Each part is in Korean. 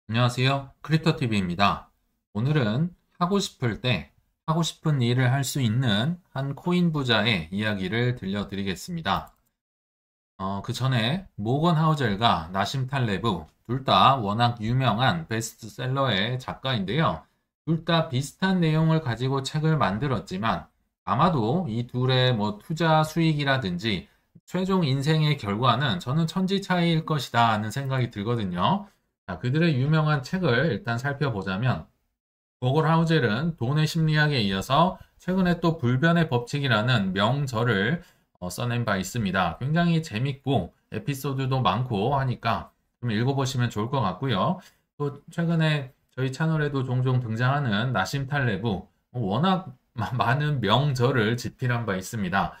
안녕하세요. 크립토TV입니다. 오늘은 하고 싶을 때 하고 싶은 일을 할 수 있는 한 코인 부자의 이야기를 들려드리겠습니다. 그 전에 모건 하우젤과 나심 탈레브 둘 다 워낙 유명한 베스트셀러의 작가인데요. 둘 다 비슷한 내용을 가지고 책을 만들었지만 아마도 이 둘의 투자 수익이라든지 최종 인생의 결과는 저는 천지 차이일 것이다 하는 생각이 들거든요. 자, 그들의 유명한 책을 일단 살펴보자면 보걸 하우젤은 돈의 심리학에 이어서 최근에 또 불변의 법칙이라는 명저를 써낸 바 있습니다. 굉장히 재밌고 에피소드도 많고 하니까 좀 읽어보시면 좋을 것 같고요. 또 최근에 저희 채널에도 종종 등장하는 나심 탈레브 워낙 많은 명저를 집필한 바 있습니다.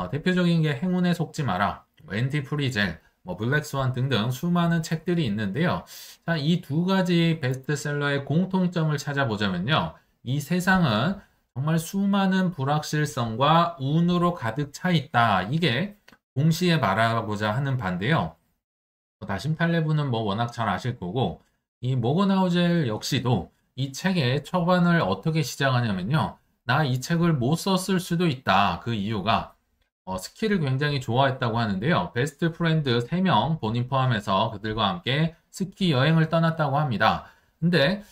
대표적인 게 행운에 속지 마라, 앤티 프리젤, 블랙스완 등등 수많은 책들이 있는데요. 자, 이 두 가지 베스트셀러의 공통점을 찾아보자면요. 이 세상은 정말 수많은 불확실성과 운으로 가득 차 있다. 이게 동시에 말하고자 하는 바인데요. 나심 탈레브는 워낙 잘 아실 거고, 이 모건 하우젤 역시도 이 책의 초반을 어떻게 시작하냐면요. 나 이 책을 못 썼을 수도 있다. 그 이유가 스키를 굉장히 좋아했다고 하는데요. 베스트 프렌드 3명, 본인 포함해서 그들과 함께 스키 여행을 떠났다고 합니다. 근데,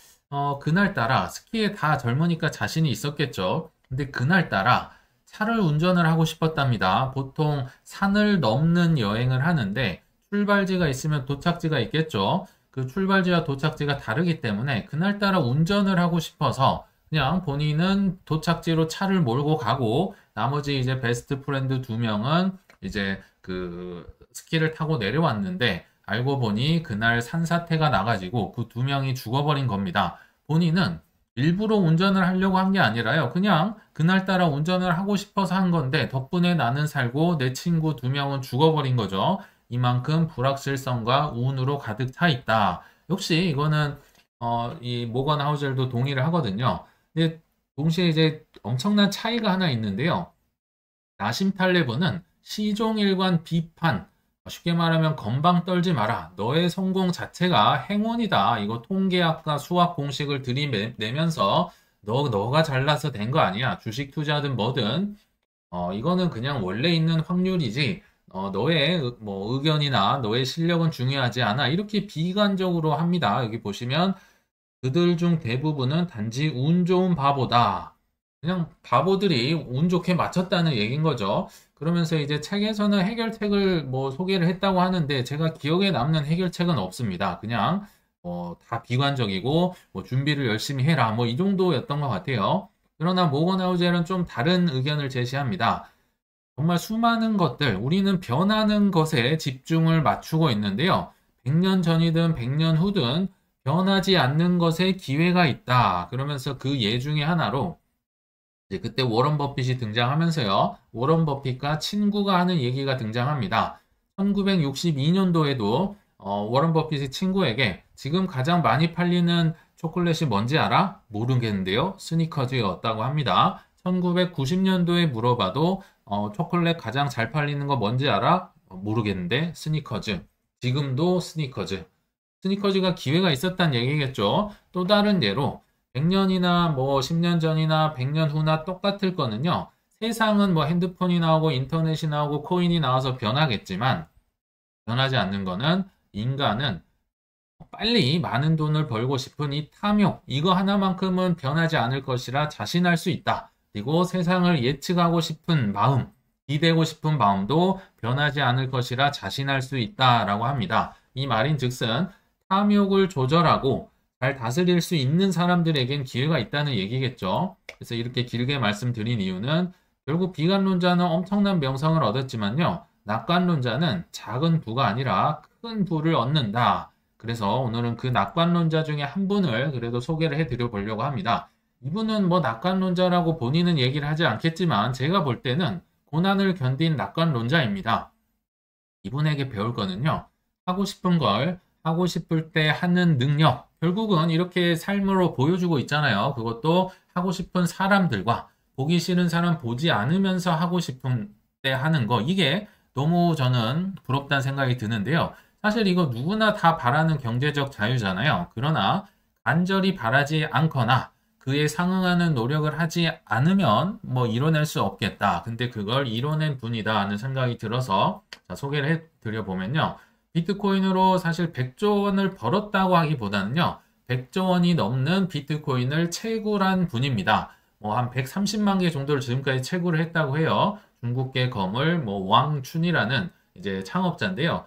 그날따라, 스키에 다 젊으니까 자신이 있었겠죠. 근데 그날따라 차를 운전을 하고 싶었답니다. 보통 산을 넘는 여행을 하는데, 출발지가 있으면 도착지가 있겠죠. 그 출발지와 도착지가 다르기 때문에 그날따라 운전을 하고 싶어서 그냥 본인은 도착지로 차를 몰고 가고 나머지 이제 베스트 프렌드 2명은 이제 그 스키를 타고 내려왔는데 알고 보니 그날 산사태가 나가지고 그 2명이 죽어버린 겁니다. 본인은 일부러 운전을 하려고 한 게 아니라요. 그냥 그날따라 운전을 하고 싶어서 한 건데 덕분에 나는 살고 내 친구 2명은 죽어버린 거죠. 이만큼 불확실성과 운으로 가득 차 있다. 역시 이거는 이 모건 하우젤도 동의를 하거든요. 근데 동시에 이제 엄청난 차이가 하나 있는데요. 나심 탈레브는 시종일관 비판, 쉽게 말하면 건방 떨지 마라. 너의 성공 자체가 행운이다. 이거 통계학과 수학 공식을 들이내면서 너가 잘나서 된 거 아니야. 주식 투자든 뭐든 이거는 그냥 원래 있는 확률이지. 너의 의견이나 너의 실력은 중요하지 않아. 이렇게 비관적으로 합니다. 여기 보시면 그들 중 대부분은 단지 운 좋은 바보다. 그냥 바보들이 운 좋게 맞췄다는 얘기인 거죠. 그러면서 이제 책에서는 해결책을 소개를 했다고 하는데 제가 기억에 남는 해결책은 없습니다. 그냥 다 비관적이고 준비를 열심히 해라 이 정도였던 것 같아요. 그러나 모건 하우젤은 좀 다른 의견을 제시합니다. 정말 수많은 것들, 우리는 변하는 것에 집중을 맞추고 있는데요. 100년 전이든 100년 후든 변하지 않는 것에 기회가 있다. 그러면서 그 예 중에 하나로 이제 그때 워런 버핏이 등장하면서요. 워런 버핏과 친구가 하는 얘기가 등장합니다. 1962년도에도 워런 버핏의 친구에게 지금 가장 많이 팔리는 초콜릿이 뭔지 알아? 모르겠는데요. 스니커즈였다고 합니다. 1990년도에 물어봐도 초콜릿 가장 잘 팔리는 거 뭔지 알아? 모르겠는데 스니커즈. 지금도 스니커즈. 스니커즈가 기회가 있었단 얘기겠죠. 또 다른 예로 100년이나 10년 전이나 100년 후나 똑같을 거는요. 세상은 핸드폰이 나오고 인터넷이 나오고 코인이 나와서 변하겠지만 변하지 않는 거는 인간은 빨리 많은 돈을 벌고 싶은 이 탐욕, 이거 하나만큼은 변하지 않을 것이라 자신할 수 있다. 그리고 세상을 예측하고 싶은 마음, 기대고 싶은 마음도 변하지 않을 것이라 자신할 수 있다라고 합니다. 이 말인 즉슨 탐욕을 조절하고 잘 다스릴 수 있는 사람들에겐 기회가 있다는 얘기겠죠. 그래서 이렇게 길게 말씀드린 이유는 결국 비관론자는 엄청난 명성을 얻었지만요. 낙관론자는 작은 부가 아니라 큰 부를 얻는다. 그래서 오늘은 그 낙관론자 중에 한 분을 그래도 소개를 해드려 보려고 합니다. 이분은 낙관론자라고 본인은 얘기를 하지 않겠지만 제가 볼 때는 고난을 견딘 낙관론자입니다. 이분에게 배울 거는요. 하고 싶은 걸 하고 싶을 때 하는 능력. 결국은 이렇게 삶으로 보여주고 있잖아요. 그것도 하고 싶은 사람들과 보기 싫은 사람 보지 않으면서 하고 싶은 때 하는 거. 이게 너무 저는 부럽다는 생각이 드는데요. 사실 이거 누구나 다 바라는 경제적 자유잖아요. 그러나 간절히 바라지 않거나 그에 상응하는 노력을 하지 않으면 뭐 이뤄낼 수 없겠다. 근데 그걸 이뤄낸 분이다 하는 생각이 들어서 자, 소개를 해드려 보면요. 비트코인으로 사실 100조 원을 벌었다고 하기보다는요. 100조 원이 넘는 비트코인을 채굴한 분입니다. 뭐 한 130만 개 정도를 지금까지 채굴을 했다고 해요. 중국계 거물 뭐 왕춘이라는 이제 창업자인데요.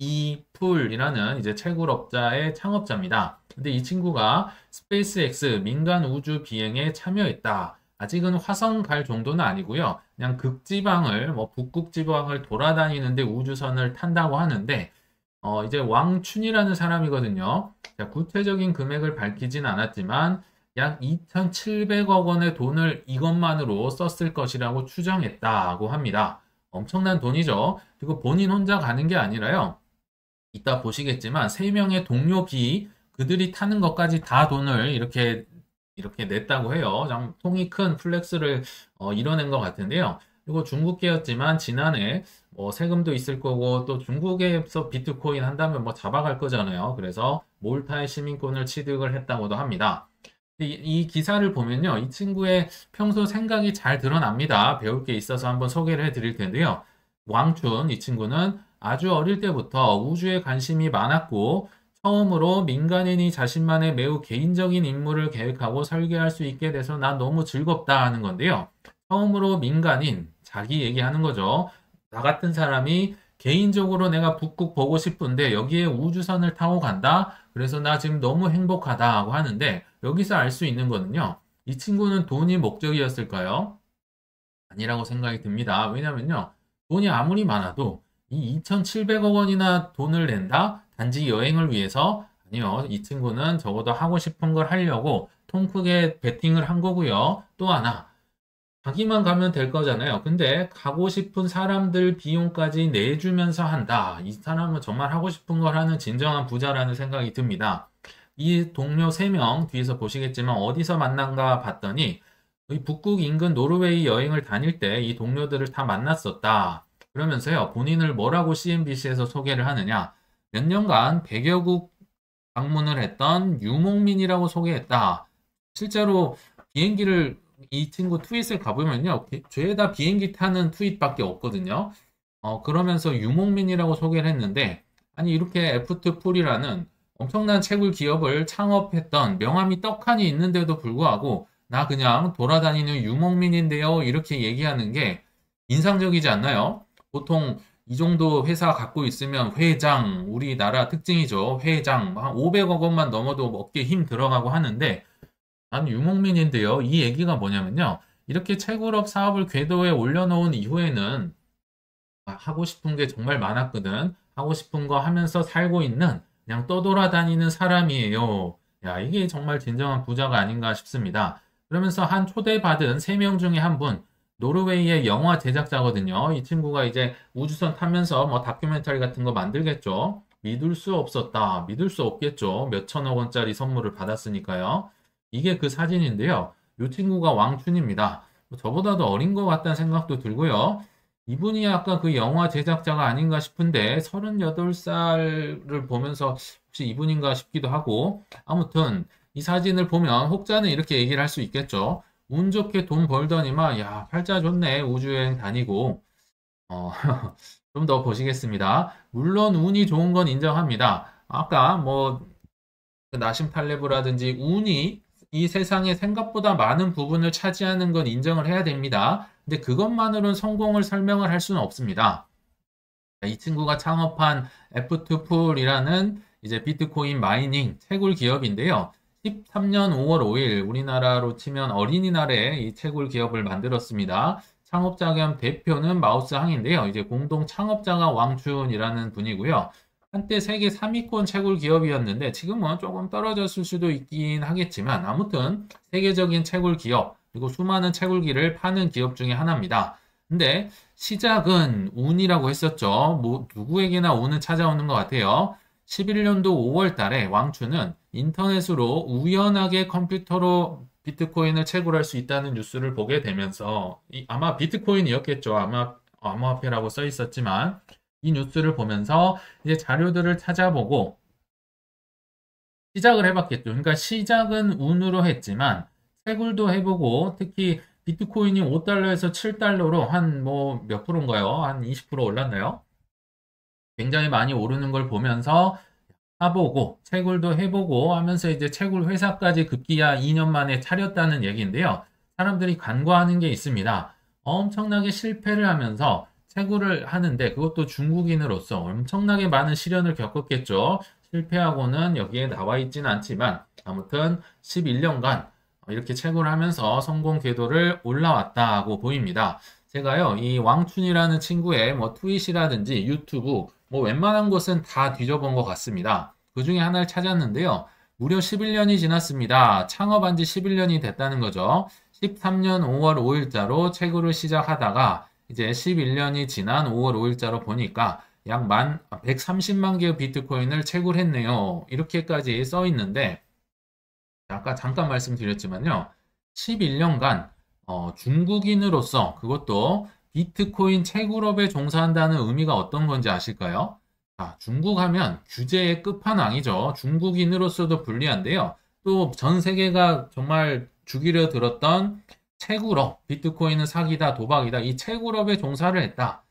F2풀이라는 이제 채굴업자의 창업자입니다. 근데 이 친구가 스페이스X 민간 우주 비행에 참여했다. 아직은 화성 갈 정도는 아니고요. 그냥 극지방을 뭐 북극지방을 돌아다니는데 우주선을 탄다고 하는데 이제 왕춘이라는 사람이거든요. 자, 구체적인 금액을 밝히진 않았지만 약 2,700억 원의 돈을 이것만으로 썼을 것이라고 추정했다고 합니다. 엄청난 돈이죠. 그리고 본인 혼자 가는 게 아니라요. 이따 보시겠지만 3명의 동료 비 그들이 타는 것까지 다 돈을 이렇게 냈다고 해요. 좀 통이 큰 플렉스를 이뤄낸 것 같은데요. 그리고 중국계였지만 지난해 뭐 세금도 있을 거고 또 중국에서 비트코인 한다면 뭐 잡아갈 거잖아요. 그래서 몰타의 시민권을 취득을 했다고도 합니다. 이 기사를 보면요. 이 친구의 평소 생각이 잘 드러납니다. 배울 게 있어서 한번 소개를 해드릴 텐데요. 왕춘, 이 친구는 아주 어릴 때부터 우주에 관심이 많았고 처음으로 민간인이 자신만의 매우 개인적인 임무를 계획하고 설계할 수 있게 돼서 난 너무 즐겁다 하는 건데요. 처음으로 민간인, 자기 얘기하는 거죠. 나 같은 사람이 개인적으로 내가 북극 보고 싶은데 여기에 우주선을 타고 간다? 그래서 나 지금 너무 행복하다 하고 하는데 여기서 알 수 있는 거는요. 이 친구는 돈이 목적이었을까요? 아니라고 생각이 듭니다. 왜냐면요. 돈이 아무리 많아도 이 2,700억 원이나 돈을 낸다? 단지 여행을 위해서? 아니요. 이 친구는 적어도 하고 싶은 걸 하려고 통 크게 베팅을 한 거고요. 또 하나. 자기만 가면 될 거잖아요. 근데 가고 싶은 사람들 비용까지 내주면서 한다. 이 사람은 정말 하고 싶은 걸 하는 진정한 부자라는 생각이 듭니다. 이 동료 3명 뒤에서 보시겠지만 어디서 만난가 봤더니 이 북극 인근 노르웨이 여행을 다닐 때 이 동료들을 다 만났었다. 그러면서요. 본인을 뭐라고 CNBC에서 소개를 하느냐. 몇 년간 100여국 방문을 했던 유목민이라고 소개했다. 실제로 비행기를 이 친구 트윗을 가보면요. 죄다 비행기 타는 트윗밖에 없거든요. 그러면서 유목민이라고 소개를 했는데 아니 이렇게 F2풀이라는 엄청난 채굴 기업을 창업했던 명함이 떡하니 있는데도 불구하고 나 그냥 돌아다니는 유목민인데요. 이렇게 얘기하는 게 인상적이지 않나요? 보통 이 정도 회사 갖고 있으면 회장, 우리나라 특징이죠. 회장, 한 500억 원만 넘어도 어깨에 힘 들어가고 하는데 난 유목민인데요. 이 얘기가 뭐냐면요. 이렇게 채굴업 사업을 궤도에 올려놓은 이후에는 하고 싶은 게 정말 많았거든. 하고 싶은 거 하면서 살고 있는 그냥 떠돌아다니는 사람이에요. 야, 이게 정말 진정한 부자가 아닌가 싶습니다. 그러면서 한 초대받은 3명 중에 한 분, 노르웨이의 영화 제작자거든요. 이 친구가 이제 우주선 타면서 뭐 다큐멘터리 같은 거 만들겠죠. 믿을 수 없었다. 믿을 수 없겠죠. 몇 천억 원짜리 선물을 받았으니까요. 이게 그 사진인데요. 이 친구가 왕춘입니다. 저보다도 어린 것 같다는 생각도 들고요. 이분이 아까 그 영화 제작자가 아닌가 싶은데 38살을 보면서 혹시 이분인가 싶기도 하고 아무튼 이 사진을 보면 혹자는 이렇게 얘기를 할 수 있겠죠. 운 좋게 돈 벌더니만 야 팔자 좋네 우주여행 다니고 좀 더 보시겠습니다. 물론 운이 좋은 건 인정합니다. 아까 뭐 나심 탈레브라든지 운이 이 세상에 생각보다 많은 부분을 차지하는 건 인정을 해야 됩니다. 근데 그것만으로는 성공을 설명을 할 수는 없습니다. 이 친구가 창업한 F2풀이라는 이제 비트코인 마이닝 채굴 기업인데요. 13년 5월 5일 우리나라로 치면 어린이날에 이 채굴 기업을 만들었습니다. 창업자 겸 대표는 마우스항인데요. 이제 공동 창업자가 왕춘이라는 분이고요. 한때 세계 3위권 채굴 기업이었는데 지금은 조금 떨어졌을 수도 있긴 하겠지만 아무튼 세계적인 채굴 기업 그리고 수많은 채굴기를 파는 기업 중에 하나입니다. 근데 시작은 운이라고 했었죠. 뭐 누구에게나 운은 찾아오는 것 같아요. 11년도 5월 달에 왕춘은 인터넷으로 우연하게 컴퓨터로 비트코인을 채굴할 수 있다는 뉴스를 보게 되면서 아마 비트코인이었겠죠. 아마 암호화폐라고 써 있었지만 이 뉴스를 보면서 이제 자료들을 찾아보고 시작을 해봤겠죠. 그러니까 시작은 운으로 했지만 채굴도 해보고 특히 비트코인이 5달러에서 7달러로 한 뭐 몇 프로인가요? 한 20% 올랐나요? 굉장히 많이 오르는 걸 보면서 사보고 채굴도 해보고 하면서 이제 채굴 회사까지 급기야 2년 만에 차렸다는 얘기인데요. 사람들이 간과하는 게 있습니다. 엄청나게 실패를 하면서 채굴을 하는데 그것도 중국인으로서 엄청나게 많은 시련을 겪었겠죠. 실패하고는 여기에 나와 있지는 않지만 아무튼 11년간 이렇게 채굴을 하면서 성공 궤도를 올라왔다고 보입니다. 제가요, 이 왕춘이라는 친구의 뭐 트윗이라든지 유튜브 뭐 웬만한 곳은 다 뒤져본 것 같습니다. 그 중에 하나를 찾았는데요. 무려 11년이 지났습니다. 창업한 지 11년이 됐다는 거죠. 13년 5월 5일자로 채굴을 시작하다가 이제 11년이 지난 5월 5일자로 보니까 약 130만 개의 비트코인을 채굴했네요. 이렇게까지 써 있는데 아까 잠깐 말씀드렸지만요. 11년간 중국인으로서 그것도 비트코인 채굴업에 종사한다는 의미가 어떤 건지 아실까요? 중국 하면 규제의 끝판왕이죠. 중국인으로서도 불리한데요. 또 전 세계가 정말 죽이려 들었던 채굴업, 비트코인은 사기다, 도박이다. 이 채굴업에 종사를 했다.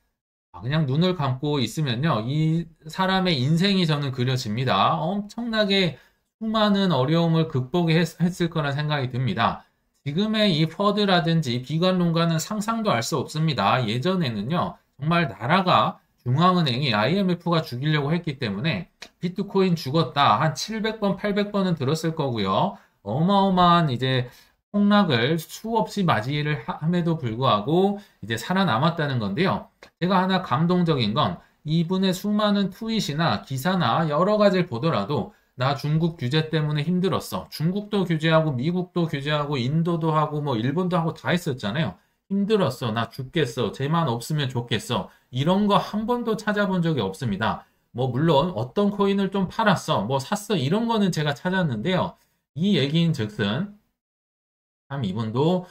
그냥 눈을 감고 있으면요. 이 사람의 인생이 저는 그려집니다. 엄청나게 수많은 어려움을 극복했을 거란 생각이 듭니다. 지금의 이 퍼드라든지 비관론가는 상상도 할 수 없습니다. 예전에는요, 정말 나라가 중앙은행이 IMF가 죽이려고 했기 때문에 비트코인 죽었다. 한 700번, 800번은 들었을 거고요. 어마어마한 이제 폭락을 수없이 맞이를 함에도 불구하고 이제 살아남았다는 건데요. 제가 하나 감동적인 건 이분의 수많은 트윗이나 기사나 여러 가지를 보더라도 나 중국 규제 때문에 힘들었어. 중국도 규제하고 미국도 규제하고 인도도 하고 뭐 일본도 하고 다 했었잖아요. 힘들었어. 나 죽겠어. 쟤만 없으면 좋겠어. 이런 거 한 번도 찾아본 적이 없습니다. 뭐 물론 어떤 코인을 좀 팔았어. 뭐 샀어. 이런 거는 제가 찾았는데요. 이 얘기인 즉슨 참 이분도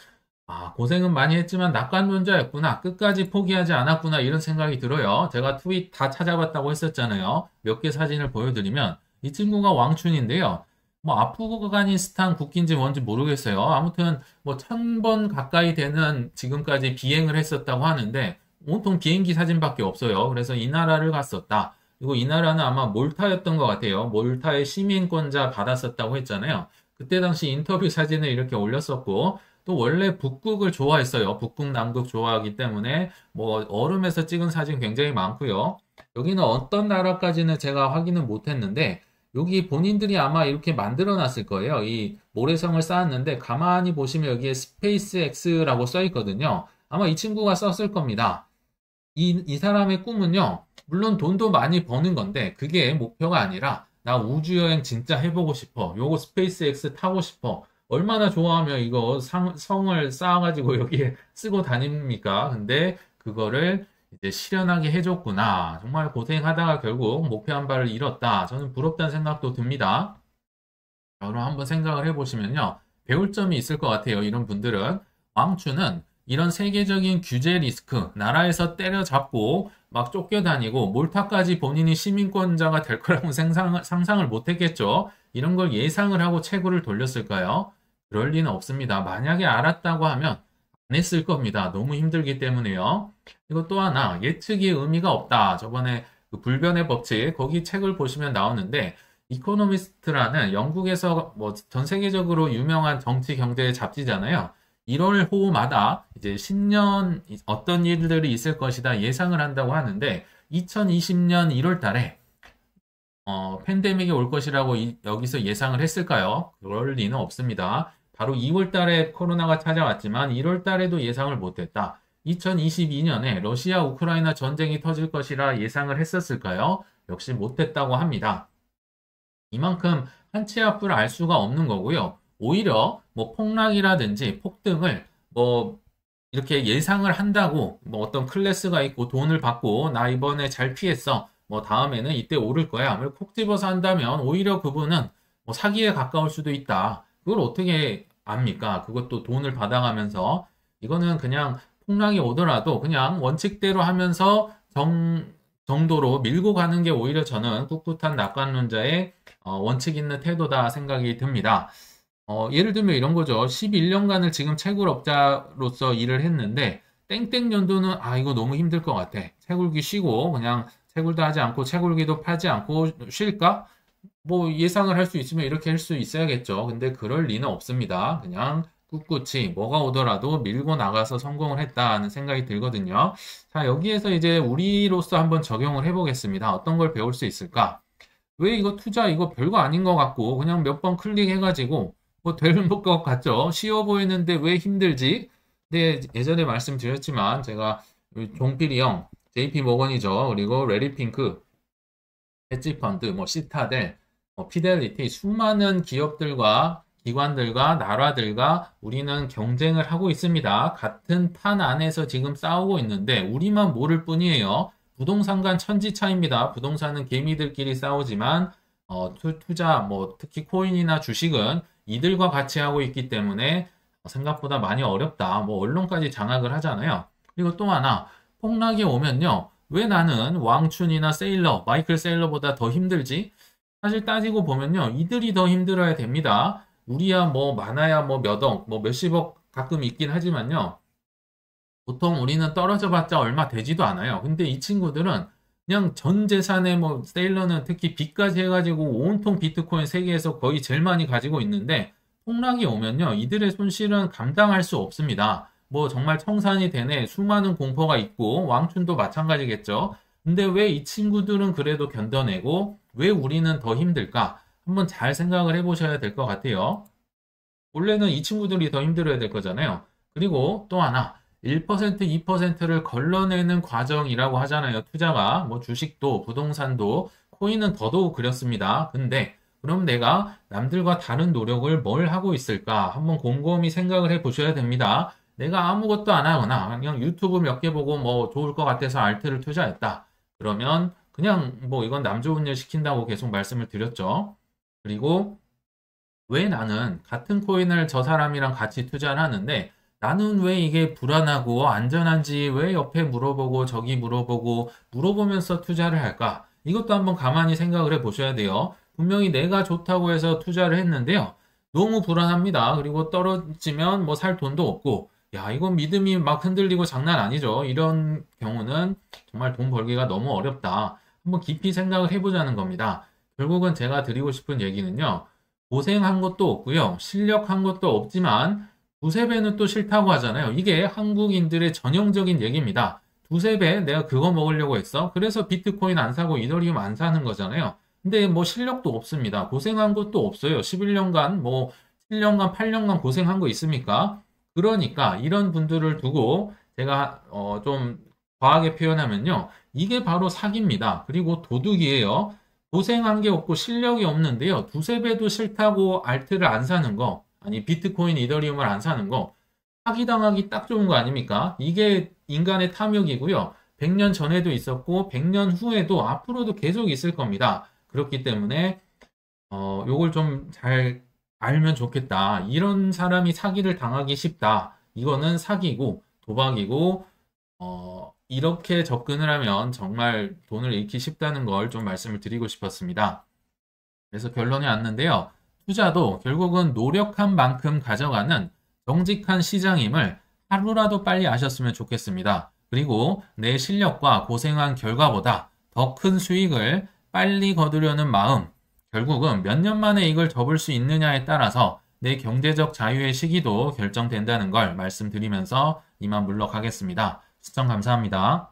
고생은 많이 했지만 낙관론자였구나. 끝까지 포기하지 않았구나. 이런 생각이 들어요. 제가 트윗 다 찾아봤다고 했었잖아요. 몇 개 사진을 보여드리면 이 친구가 왕춘인데요. 뭐 아프가니스탄 국기인지 뭔지 모르겠어요. 아무튼 뭐 1000번 가까이 되는 지금까지 비행을 했었다고 하는데 온통 비행기 사진밖에 없어요. 그래서 이 나라를 갔었다. 그리고 이 나라는 아마 몰타였던 것 같아요. 몰타의 시민권자 받았었다고 했잖아요. 그때 당시 인터뷰 사진을 이렇게 올렸었고 또 원래 북극을 좋아했어요. 북극, 남극 좋아하기 때문에 뭐 얼음에서 찍은 사진 굉장히 많고요. 여기는 어떤 나라까지는 제가 확인은 못했는데 여기 본인들이 아마 이렇게 만들어 놨을 거예요. 이 모래성을 쌓았는데 가만히 보시면 여기에 스페이스 X라고 써 있거든요. 아마 이 친구가 썼을 겁니다. 이 사람의 꿈은요. 물론 돈도 많이 버는 건데 그게 목표가 아니라 나 우주여행 진짜 해보고 싶어. 요거 스페이스 X 타고 싶어. 얼마나 좋아하면 이거 성을 쌓아가지고 여기에 쓰고 다닙니까? 근데 그거를 이제 실현하게 해줬구나. 정말 고생하다가 결국 목표한 바를 이뤘다. 저는 부럽다는 생각도 듭니다. 자, 그럼 한번 생각을 해보시면요. 배울 점이 있을 것 같아요. 이런 분들은. 왕추는 이런 세계적인 규제 리스크, 나라에서 때려잡고 막 쫓겨다니고 몰타까지 본인이 시민권자가 될 거라고 상상을 못했겠죠. 이런 걸 예상을 하고 채굴을 돌렸을까요? 그럴 리는 없습니다. 만약에 알았다고 하면 안 했을 겁니다. 너무 힘들기 때문에요. 그리고 또 하나 예측의 의미가 없다. 저번에 그 불변의 법칙 거기 책을 보시면 나오는데 이코노미스트라는 영국에서 뭐 전 세계적으로 유명한 정치 경제 잡지잖아요. 1월 호마다 이제 신년 어떤 일들이 있을 것이다 예상을 한다고 하는데 2020년 1월 달에 팬데믹이 올 것이라고 여기서 예상을 했을까요? 그럴 리는 없습니다. 바로 2월 달에 코로나가 찾아왔지만 1월 달에도 예상을 못했다. 2022년에 러시아 우크라이나 전쟁이 터질 것이라 예상을 했었을까요? 역시 못했다고 합니다. 이만큼 한치 앞을 알 수가 없는 거고요. 오히려 뭐 폭락이라든지 폭등을 뭐 이렇게 예상을 한다고 뭐 어떤 클래스가 있고 돈을 받고 나 이번에 잘 피했어. 뭐 다음에는 이때 오를 거야. 뭘 콕 집어서 한다면 오히려 그분은 뭐 사기에 가까울 수도 있다. 그걸 어떻게 압니까? 그것도 돈을 받아가면서 이거는 그냥 폭락이 오더라도 그냥 원칙대로 하면서 정도로 밀고 가는 게 오히려 저는 꿋꿋한 낙관론자의 원칙 있는 태도다 생각이 듭니다. 예를 들면 이런 거죠. 11년간을 지금 채굴업자로서 일을 했는데 땡땡 연도는 이거 너무 힘들 것 같아. 채굴기 쉬고 그냥 채굴도 하지 않고 채굴기도 파지 않고 쉴까? 뭐 예상을 할 수 있으면 이렇게 할 수 있어야겠죠. 근데 그럴 리는 없습니다. 그냥 꿋꿋이 뭐가 오더라도 밀고 나가서 성공을 했다는 생각이 들거든요. 자, 여기에서 이제 우리로서 한번 적용을 해보겠습니다. 어떤 걸 배울 수 있을까? 왜 이거 투자 이거 별거 아닌 것 같고 그냥 몇 번 클릭해가지고 뭐 되는 것 같죠? 쉬워 보이는데 왜 힘들지? 근데 예전에 말씀드렸지만 제가 종필이 형, JP 모건이죠. 그리고 레리핑크, 헤지펀드, 뭐 시타델, 피델리티 수많은 기업들과 기관들과 나라들과 우리는 경쟁을 하고 있습니다. 같은 판 안에서 지금 싸우고 있는데 우리만 모를 뿐이에요. 부동산간 천지차입니다. 부동산은 개미들끼리 싸우지만 투자 뭐 특히 코인이나 주식은 이들과 같이 하고 있기 때문에 생각보다 많이 어렵다. 뭐 언론까지 장악을 하잖아요. 그리고 또 하나 폭락이 오면요. 왜 나는 왕춘이나 세일러, 마이클 세일러보다 더 힘들지? 사실 따지고 보면요. 이들이 더 힘들어야 됩니다. 우리야 뭐 많아야 뭐 몇억, 뭐 몇십억 가끔 있긴 하지만요. 보통 우리는 떨어져 봤자 얼마 되지도 않아요. 근데 이 친구들은 그냥 전 재산에 뭐 세일러는 특히 빚까지 해가지고 온통 비트코인 세계에서 거의 제일 많이 가지고 있는데 폭락이 오면요. 이들의 손실은 감당할 수 없습니다. 뭐 정말 청산이 되네 수많은 공포가 있고 왕춘도 마찬가지겠죠. 근데 왜 이 친구들은 그래도 견뎌내고 왜 우리는 더 힘들까? 한번 잘 생각을 해보셔야 될 것 같아요. 원래는 이 친구들이 더 힘들어야 될 거잖아요. 그리고 또 하나 1%, 2%를 걸러내는 과정이라고 하잖아요. 투자가 뭐 주식도 부동산도 코인은 더더욱 그렇습니다. 근데 그럼 내가 남들과 다른 노력을 뭘 하고 있을까? 한번 곰곰이 생각을 해 보셔야 됩니다. 내가 아무것도 안 하거나 그냥 유튜브 몇 개 보고 뭐 좋을 것 같아서 알트를 투자했다. 그러면 그냥 뭐 이건 남 좋은 일 시킨다고 계속 말씀을 드렸죠. 그리고 왜 나는 같은 코인을 저 사람이랑 같이 투자를 하는데 나는 왜 이게 불안하고 안전한지 왜 옆에 물어보고 저기 물어보고 물어보면서 투자를 할까? 이것도 한번 가만히 생각을 해 보셔야 돼요. 분명히 내가 좋다고 해서 투자를 했는데요. 너무 불안합니다. 그리고 떨어지면 뭐 살 돈도 없고 야, 이건 믿음이 막 흔들리고 장난 아니죠. 이런 경우는 정말 돈 벌기가 너무 어렵다. 한번 깊이 생각을 해보자는 겁니다. 결국은 제가 드리고 싶은 얘기는요. 고생한 것도 없고요. 실력한 것도 없지만 두세 배는 또 싫다고 하잖아요. 이게 한국인들의 전형적인 얘기입니다. 두세 배 내가 그거 먹으려고 했어. 그래서 비트코인 안 사고 이더리움 안 사는 거잖아요. 근데 뭐 실력도 없습니다. 고생한 것도 없어요. 11년간 뭐 7년간 8년간 고생한 거 있습니까? 그러니까 이런 분들을 두고 제가 좀 과하게 표현하면요. 이게 바로 사기입니다. 그리고 도둑이에요. 고생한 게 없고 실력이 없는데요. 두세 배도 싫다고 알트를 안 사는 거, 아니 비트코인, 이더리움을 안 사는 거, 사기당하기 딱 좋은 거 아닙니까? 이게 인간의 탐욕이고요. 100년 전에도 있었고 100년 후에도 앞으로도 계속 있을 겁니다. 그렇기 때문에 요걸 좀 잘 알면 좋겠다. 이런 사람이 사기를 당하기 쉽다. 이거는 사기고 도박이고 이렇게 접근을 하면 정말 돈을 잃기 쉽다는 걸 좀 말씀을 드리고 싶었습니다. 그래서 결론이 왔는데요. 투자도 결국은 노력한 만큼 가져가는 정직한 시장임을 하루라도 빨리 아셨으면 좋겠습니다. 그리고 내 실력과 고생한 결과보다 더 큰 수익을 빨리 거두려는 마음, 결국은 몇 년 만에 이걸 접을 수 있느냐에 따라서 내 경제적 자유의 시기도 결정된다는 걸 말씀드리면서 이만 물러가겠습니다. 시청 감사합니다.